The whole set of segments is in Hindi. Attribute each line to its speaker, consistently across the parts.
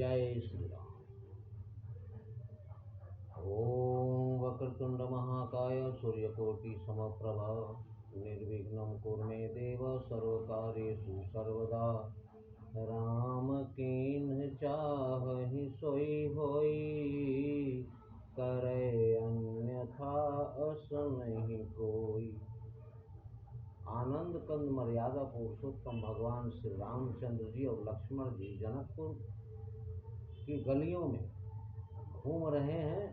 Speaker 1: जय श्री राम। ओम वक्रतुंड महाकाय सूर्यकोटि समप्रभा निर्विघ्नं कुरु मे देव सर्वकार्येषु सर्वदा। राम कीन्ह चाहि सोई होई, करे अन्यथा अस नहीं कोई। आनंद कंद मर्यादा पुरुषोत्तम भगवान श्री रामचंद्र जी और लक्ष्मण जी जनकपुर की गलियों में घूम रहे हैं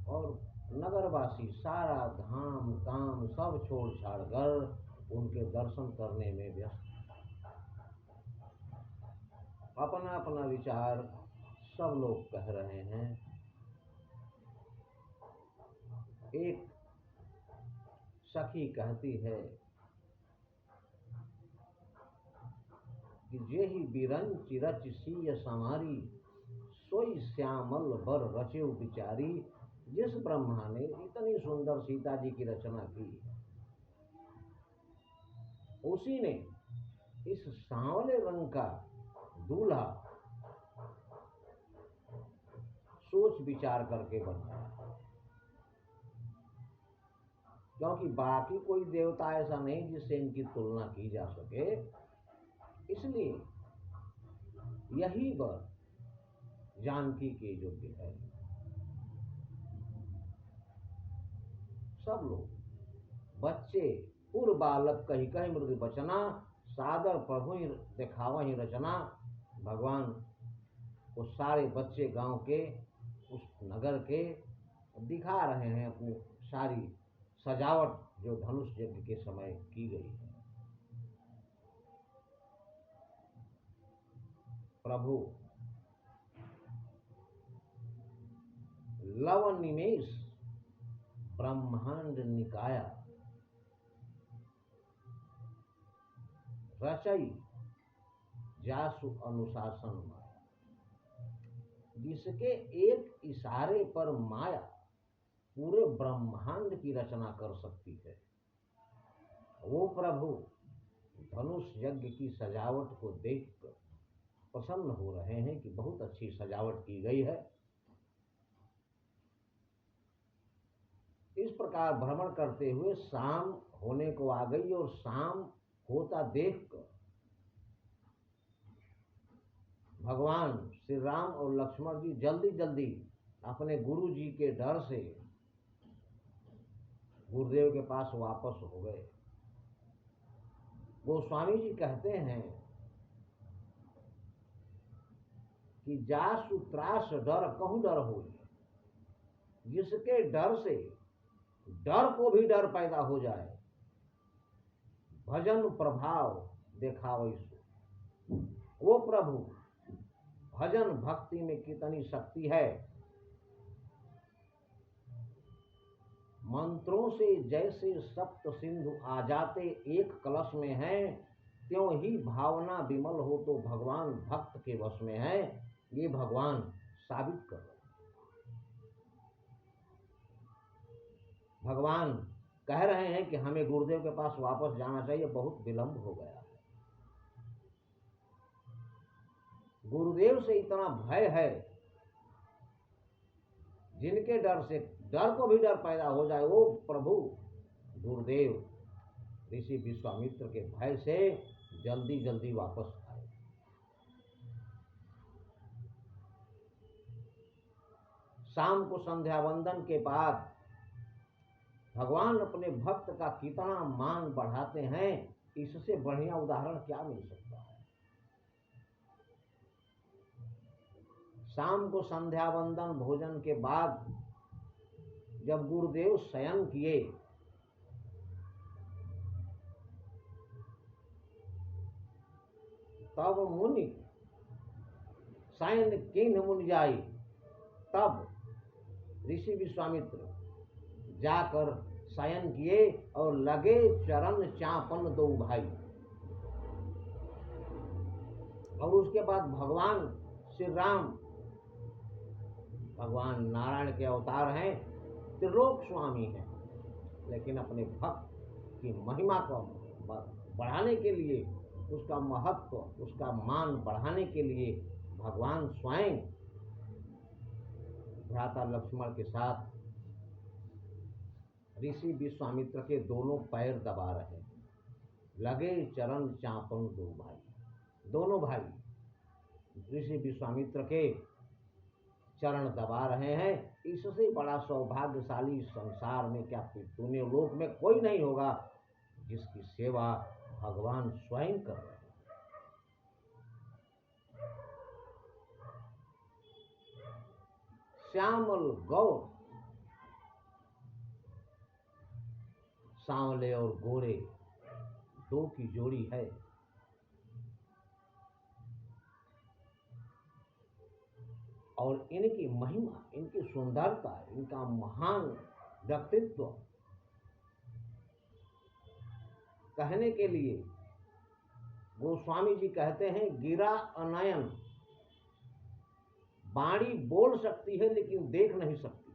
Speaker 1: और नगरवासी सारा धाम काम सब छोड़ छाड़ कर उनके दर्शन करने में व्यस्त। अपना अपना विचार सब लोग कह रहे हैं। एक सखी कहती है कि जेहि बिरंच रच सीय समारी, सोई श्यामल बर रचेउ बिचारी। जिस ब्रह्मा ने इतनी सुंदर सीता जी की रचना की, उसी ने इस सांवले रंग का दूल्हा सोच विचार करके बनाया। क्योंकि बाकी कोई देवता ऐसा नहीं जिससे इनकी तुलना की जा सके, इसलिए यही वर जानकी के योग्य है। सब लोग बच्चे पूर्व बालक कही कही मृदु बचना, सादर प्रभु दिखावा ही रचना। भगवान को सारे बच्चे गांव के उस नगर के दिखा रहे हैं अपनी सारी सजावट जो धनुष यज्ञ के समय की गई है। प्रभु लव निमेष ब्रह्मांड निकाया, रचई जासु अनुशासन माया। जिसके एक इशारे पर माया पूरे ब्रह्मांड की रचना कर सकती है, वो प्रभु धनुष यज्ञ की सजावट को देखकर प्रसन्न हो रहे हैं कि बहुत अच्छी सजावट की गई है। इस प्रकार भ्रमण करते हुए शाम होने को आ गई और शाम होता देखकर भगवान श्री राम और लक्ष्मण जी जल्दी जल्दी अपने गुरु जी के डर से गुरुदेव के पास वापस हो गए। गोस्वामी जी कहते हैं कि जासु त्रास डर कहूं डर हो, जिसके डर से डर को भी डर पैदा हो जाए, भजन प्रभाव देखावे सो। वो प्रभु भजन भक्ति में कितनी शक्ति है। मंत्रों से जैसे सप्त सिंधु आ जाते एक कलश में हैं, त्यों ही भावना विमल हो तो भगवान भक्त के वश में है। ये भगवान साबित कर रहे हैं। भगवान कह रहे हैं कि हमें गुरुदेव के पास वापस जाना चाहिए, बहुत विलंब हो गया है। गुरुदेव से इतना भय है, जिनके डर से डर को भी डर पैदा हो जाए, वो प्रभु गुरुदेव ऋषि विश्वामित्र के भय से जल्दी जल्दी वापस आए। शाम को संध्या वंदन के बाद भगवान अपने भक्त का कितना मान बढ़ाते हैं, इससे बढ़िया उदाहरण क्या मिल सकता है। शाम को संध्या वंदन भोजन के बाद जब गुरुदेव शयन किए, तब मुनि शयन किन्ह मुनि जाई। तब ऋषि विश्वामित्र जाकर शयन किए और लगे चरण चापन दो भाई। और उसके बाद भगवान श्री राम, भगवान नारायण के अवतार हैं, त्रिलोक स्वामी हैं, लेकिन अपने भक्त की महिमा को बढ़ाने के लिए उसका महत्व, उसका मान बढ़ाने के लिए भगवान स्वयं भ्राता लक्ष्मण के साथ ऋषि विश्वामित्र के दोनों पैर दबा रहे हैं। लगे चरण चापन दो भाई, दोनों भाई ऋषि विश्वामित्र के चरण दबा रहे हैं। इससे बड़ा सौभाग्यशाली संसार में क्या पुण्य लोक में कोई नहीं होगा जिसकी सेवा भगवान स्वयं कर रहे हैं। श्यामल गौर, सांवले और गोरे दो की जोड़ी है। और इनकी महिमा, इनकी सुंदरता, इनका महान व्यक्तित्व कहने के लिए गोस्वामी जी कहते हैं, गिरा अनयन, बाणी बोल सकती है लेकिन देख नहीं सकती,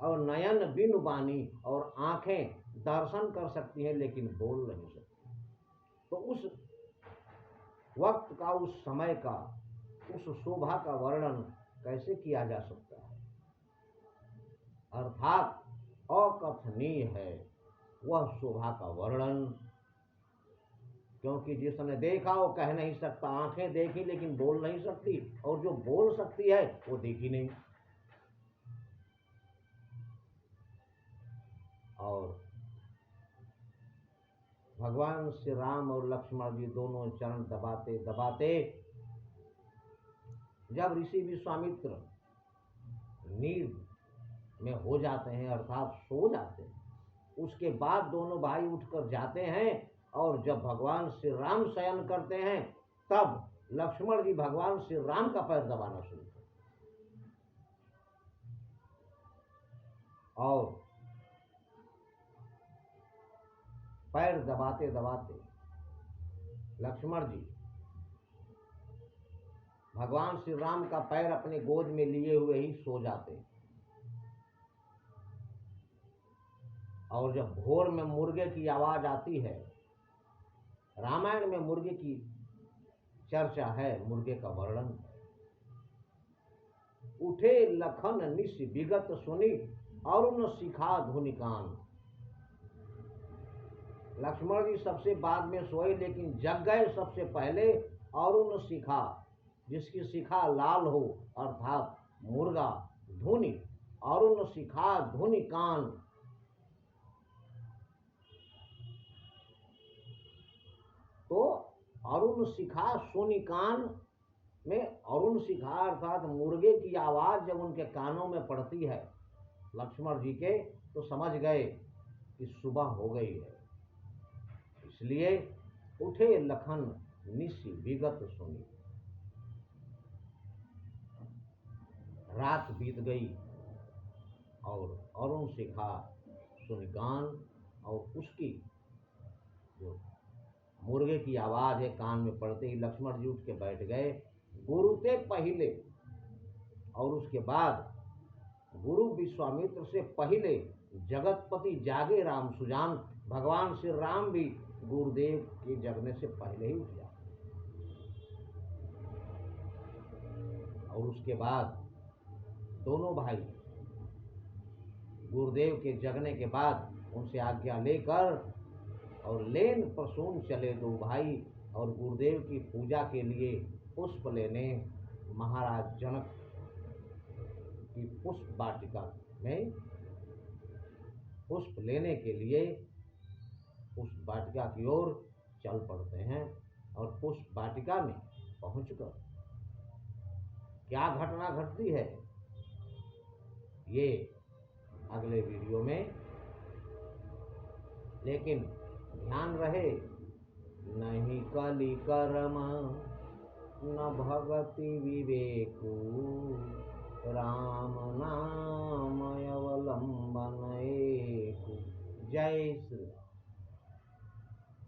Speaker 1: और नयन बिनु बानी, और आंखें दर्शन कर सकती हैं लेकिन बोल नहीं सकती। तो उस वक्त का, उस समय का, उस शोभा का वर्णन कैसे किया जा सकता है? अर्थात अकथनीय है वह शोभा का वर्णन, क्योंकि जिसने देखा वो कह नहीं सकता। आंखें देखी लेकिन बोल नहीं सकती, और जो बोल सकती है वो देखी नहीं। और भगवान श्री राम और लक्ष्मण जी दोनों चरण दबाते दबाते जब ऋषि विश्वामित्र नींद में हो जाते हैं, अर्थात सो जाते हैं, उसके बाद दोनों भाई उठकर जाते हैं। और जब भगवान श्री राम शयन करते हैं तब लक्ष्मण जी भगवान श्री राम का पैर दबाना शुरू करते, और पैर दबाते दबाते लक्ष्मण जी भगवान श्री राम का पैर अपने गोद में लिए हुए ही सो जाते हैं। और जब भोर में मुर्गे की आवाज आती है, रामायण में मुर्गे की चर्चा है, मुर्गे का वर्णन है। उठे लखन निश विगत सुनी, अरुण शिखा धुनि कान। लक्ष्मण जी सबसे बाद में सोए लेकिन जग गए सबसे पहले। अरुण शिखा, जिसकी शिखा लाल हो, अर्थात मुर्गा। धुनि, अरुण शिखा धुनि कान। तो अरुण शिखा सोनी कान में अरुण शिखा अर्थात मुर्गे की आवाज जब उनके कानों में पड़ती है लक्ष्मण जी के, तो समझ गए कि सुबह हो गई है। इसलिए उठे लखन निश विगत सुनी। रात बीत गई और अरुण शिखा सुनी गान, और उसकी जो मुर्गे की आवाज है कान में पड़ते ही लक्ष्मण जी उठ के बैठ गए। गुरु ते पहले, और उसके बाद गुरु विश्वामित्र से पहले जगतपति जागे राम सुजान। भगवान श्री राम भी गुरुदेव के जगने से पहले ही उठ जाते। और उसके बाद दोनों भाई गुरुदेव के जगने के बाद उनसे आज्ञा लेकर और लेन प्रसून चले दो भाई, और गुरुदेव की पूजा के लिए पुष्प लेने महाराज जनक की पुष्प वाटिका में पुष्प लेने के लिए पुष्प वाटिका की ओर चल पड़ते हैं। और पुष्प वाटिका में पहुंचकर क्या घटना घटती है ये अगले वीडियो में। लेकिन ध्यान रहे, नहीं कली कर्म न भगति विवेकु, राम नाम अवलंबन एकु। जय श्री राम।